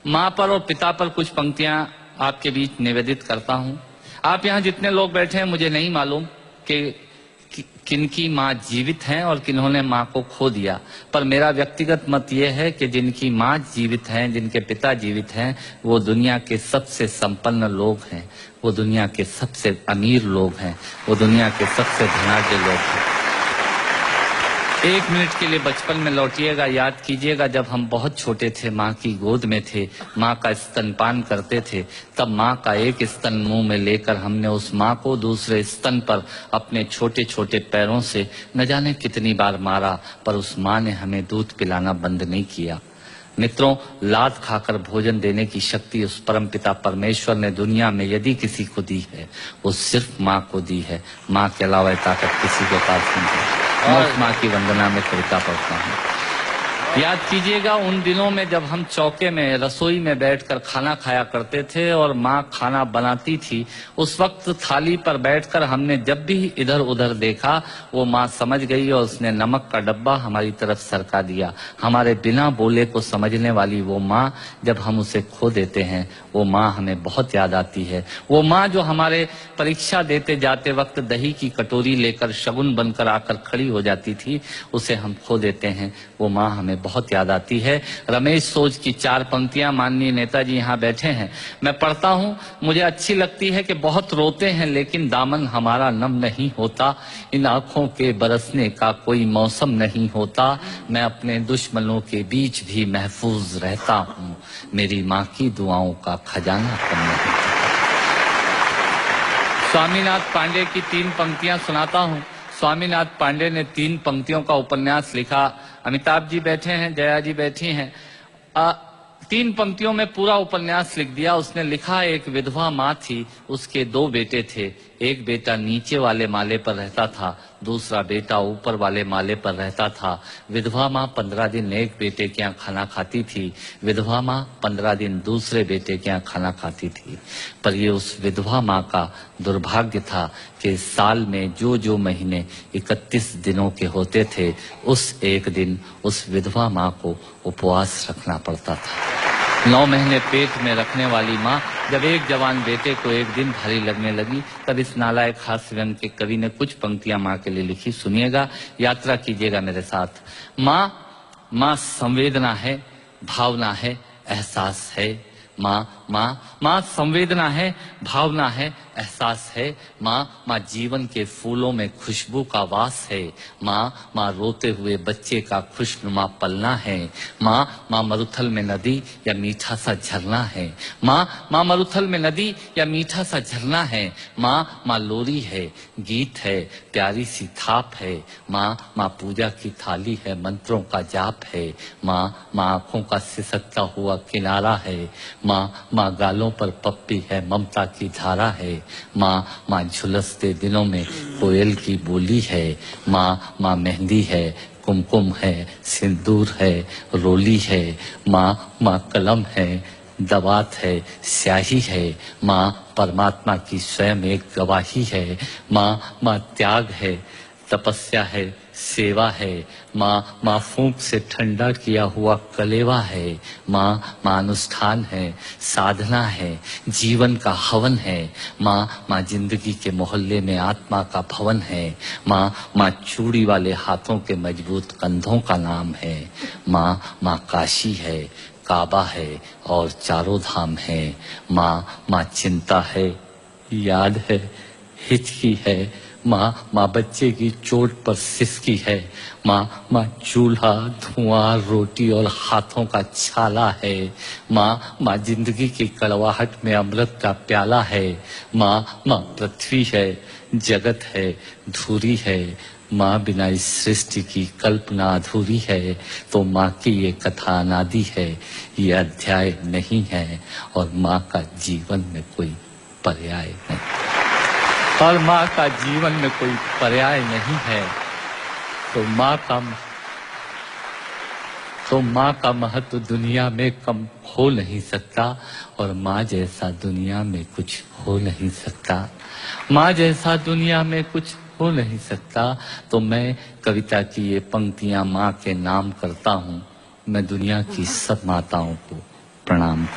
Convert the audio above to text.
माँ पर और पिता पर कुछ पंक्तियां आपके बीच निवेदित करता हूं। आप यहाँ जितने लोग बैठे हैं, मुझे नहीं मालूम कि किनकी माँ जीवित हैं और किन्होंने माँ को खो दिया, पर मेरा व्यक्तिगत मत यह है कि जिनकी माँ जीवित हैं, जिनके पिता जीवित हैं, वो दुनिया के सबसे संपन्न लोग हैं, वो दुनिया के सबसे अमीर लोग हैं, वो दुनिया के सबसे धनाढ्य लोग हैं। 1 मिनट के लिए बचपन में लौटिएगा, याद कीजिएगा जब हम बहुत छोटे थे, माँ की गोद में थे, माँ का स्तनपान करते थे, तब माँ का एक स्तन मुंह में लेकर हमने उस माँ को दूसरे स्तन पर अपने छोटे छोटे पैरों से न जाने कितनी बार मारा, पर उस माँ ने हमें दूध पिलाना बंद नहीं किया। मित्रों, लात खाकर भोजन देने की शक्ति उस परमपिता परमेश्वर ने दुनिया में यदि किसी को दी है, वो सिर्फ माँ को दी है। माँ के अलावा ताकत किसी के पास नहीं है। और माँ की वंदना में कविता पढ़ता हूँ। याद कीजिएगा उन दिनों में जब हम चौके में, रसोई में बैठकर खाना खाया करते थे और माँ खाना बनाती थी। उस वक्त थाली पर बैठकर हमने जब भी इधर उधर देखा, वो माँ समझ गई और उसने नमक का डब्बा हमारी तरफ सरका दिया। हमारे बिना बोले को समझने वाली वो माँ, जब हम उसे खो देते हैं, वो माँ हमें बहुत याद आती है। वो माँ जो हमारे परीक्षा देते जाते वक्त दही की कटोरी लेकर शगुन बनकर आकर खड़ी हो जाती थी, उसे हम खो देते हैं। वो माँ हमें बहुत याद आती है। रमेश सोज की 4 पंक्तियां माननीय नेताजी यहाँ बैठे हैं, मैं पढ़ता हूँ। मुझे अच्छी लगती है कि बहुत रोते हैं लेकिन दामन हमारा नम नहीं होता, इन आंखों के बरसने का कोई मौसम नहीं होता, मैं अपने दुश्मनों के बीच भी महफूज रहता हूँ, मेरी माँ की दुआओं का खजाना कम नहीं। स्वामीनाथ पांडे की 3 पंक्तियां सुनाता हूँ। स्वामीनाथ पांडे ने 3 पंक्तियों का उपन्यास लिखा। अमिताभ जी बैठे हैं, जया जी बैठी हैं। 3 पंक्तियों में पूरा उपन्यास लिख दिया उसने। लिखा, एक विधवा माँ थी, उसके 2 बेटे थे। एक बेटा नीचे वाले माले पर रहता था, दूसरा बेटा ऊपर वाले माले पर रहता था। विधवा माँ 15 दिन एक बेटे के यहाँ खाना खाती थी, विधवा माँ 15 दिन दूसरे बेटे के यहाँ खाना खाती थी। पर ये उस विधवा माँ का दुर्भाग्य था कि साल में जो महीने 31 दिनों के होते थे, उस एक दिन उस विधवा माँ को उपवास रखना पड़ता था। 9 महीने पेट में रखने वाली माँ जब एक जवान बेटे को एक दिन भारी लगने लगी, तब इस नालायक हास्य व्यंग के कवि ने कुछ पंक्तियां माँ के लिए लिखी। सुनिएगा, यात्रा कीजिएगा मेरे साथ। माँ संवेदना है, भावना है, एहसास है। माँ संवेदना है, भावना है, एहसास है। माँ जीवन के फूलों में खुशबू का वास है। माँ रोते हुए बच्चे का खुशनुमा पलना है। माँ मरुथल में नदी या मीठा सा झरना है। माँ मरुथल में नदी या मीठा सा झरना है। माँ लोरी है, गीत है, प्यारी सी थाप है। माँ पूजा की थाली है, मंत्रों का जाप है। माँ आंखों का सिसकता हुआ किनारा है। माँ गालों पर पप्पी है, ममता की धारा है। माँ झुलसते दिनों में कोयल की बोली है। माँ मेहंदी है, कुमकुम है, सिंदूर है, रोली है। माँ कलम है, दवात है, स्याही है। माँ परमात्मा की स्वयं एक गवाही है। माँ त्याग है, तपस्या है, सेवा है। माँ फूंक से ठंडा किया हुआ कलेवा है। माँ अनुष्ठान है, साधना है, जीवन का हवन है। माँ जिंदगी के मोहल्ले में आत्मा का भवन है। माँ चूड़ी वाले हाथों के मजबूत कंधों का नाम है। माँ काशी है, काबा है और चारों धाम है। माँ चिंता है, याद है, हिचकी है। माँ बच्चे की चोट पर सिसकी है। माँ चूल्हा, धुआं, रोटी और हाथों का छाला है। माँ जिंदगी की कड़वाहट में अमृत का प्याला है। माँ पृथ्वी है, जगत है, धूरी है। माँ बिना इस सृष्टि की कल्पना अधूरी है। तो माँ की ये कथा अनादि है, ये अध्याय नहीं है, और माँ का जीवन में कोई पर्याय नहीं, और माँ का जीवन में कोई पर्याय नहीं है। तो माँ का महत्व दुनिया में कम हो नहीं सकता, और माँ जैसा दुनिया में कुछ हो नहीं सकता। माँ जैसा दुनिया में कुछ हो नहीं सकता। तो मैं कविता की ये पंक्तियां माँ के नाम करता हूँ। मैं दुनिया की सब माताओं को प्रणाम।